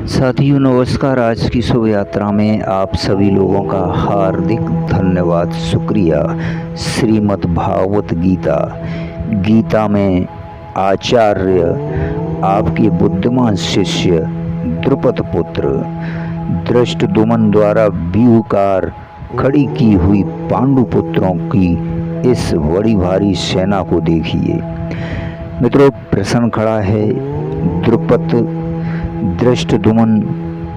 साथियों नमस्कार। आज की शुभ यात्रा में आप सभी लोगों का हार्दिक धन्यवाद, शुक्रिया। श्रीमद् भागवत गीता, गीता में आचार्य आपके बुद्धिमान शिष्य द्रुपद पुत्र धृष्टद्युम्न द्वारा व्यूहकार खड़ी की हुई पांडु पुत्रों की इस बड़ी भारी सेना को देखिए। मित्रों, प्रश्न खड़ा है, धृष्टद्युम्न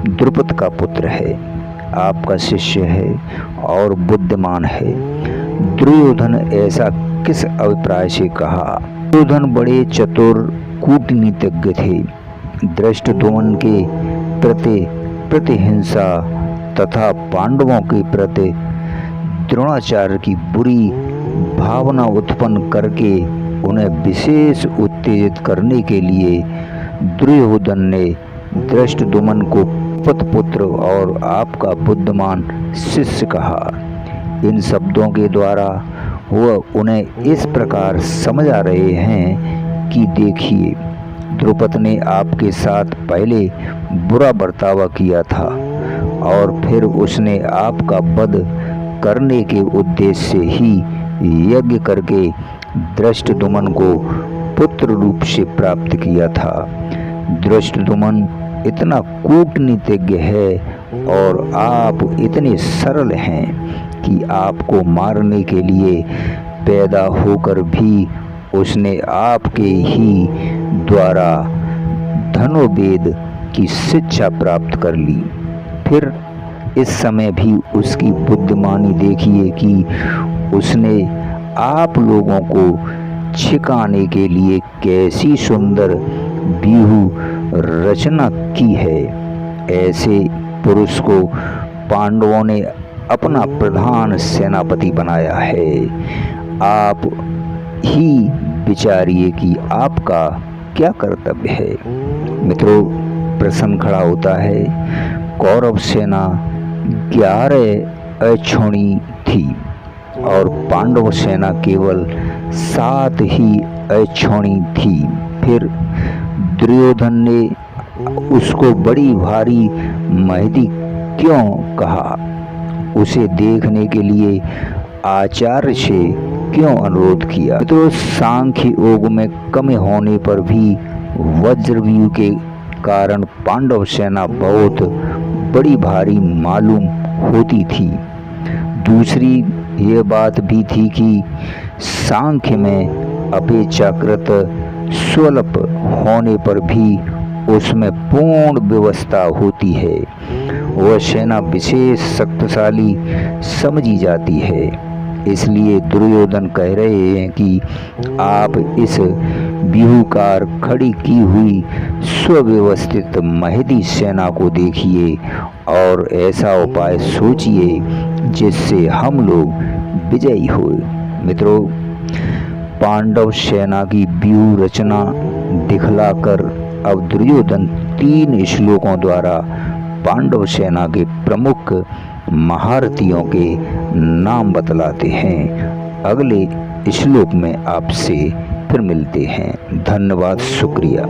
द्रुपद का पुत्र है, आपका शिष्य है और बुद्धिमान है। दुर्योधन ऐसा किस अभिप्राय से कहा? दुर्योधन बड़े चतुर कूटनीतिज्ञ थे। धृष्टद्युम्न के प्रति प्रतिहिंसा तथा पांडवों के प्रति द्रोणाचार्य की बुरी भावना उत्पन्न करके उन्हें विशेष उत्तेजित करने के लिए दुर्योधन ने धृष्टद्युम्न को पुत्र और आपका बुद्धिमान शिष्य कहा। इन शब्दों के द्वारा वह उन्हें इस प्रकार समझा रहे हैं कि देखिए, द्रुपद ने आपके साथ पहले बुरा बर्ताव किया था और फिर उसने आपका वध करने के उद्देश्य से ही यज्ञ करके धृष्टद्युम्न को पुत्र रूप से प्राप्त किया था। धृष्टद्युम्न इतना कूटनीतिज्ञ है और आप इतने सरल हैं कि आपको मारने के लिए पैदा होकर भी उसने आपके ही द्वारा धनुर्वेद की शिक्षा प्राप्त कर ली। फिर इस समय भी उसकी बुद्धिमानी देखिए कि उसने आप लोगों को छिकाने के लिए कैसी सुंदर व्यूह रचना की है। ऐसे पुरुष को पांडवों ने अपना प्रधान सेनापति बनाया है। आप ही विचारिए कि आपका क्या कर्तव्य है। मित्रों, प्रश्न खड़ा होता है, कौरव सेना 11 अक्षौणी थी और पांडव सेना केवल 7 ही अक्षौणी थी। फिर दुर्योधन ने उसको बड़ी भारी महती क्यों कहा? उसे देखने के लिए आचार्य से क्यों अनुरोध किया? तो सांख्य योग में कमी होने पर भी वज्रव्यूह के कारण पांडव सेना बहुत बड़ी भारी मालूम होती थी। दूसरी ये बात भी थी कि सांख्य में अपेक्षाकृत स्वल्प होने पर भी उसमें पूर्ण व्यवस्था होती है। वह सेना विशेष शक्तिशाली समझी जाती है। इसलिए दुर्योधन कह रहे हैं कि आप इस व्यूहकार खड़ी की हुई सुव्यवस्थित महती सेना को देखिए और ऐसा उपाय सोचिए जिससे हम लोग विजयी हो। मित्रों, पांडव सेना की व्यूह रचना दिखलाकर अब दुर्योधन 3 श्लोकों द्वारा पांडव सेना के प्रमुख महारथियों के नाम बतलाते हैं। अगले श्लोक में आपसे फिर मिलते हैं। धन्यवाद, शुक्रिया।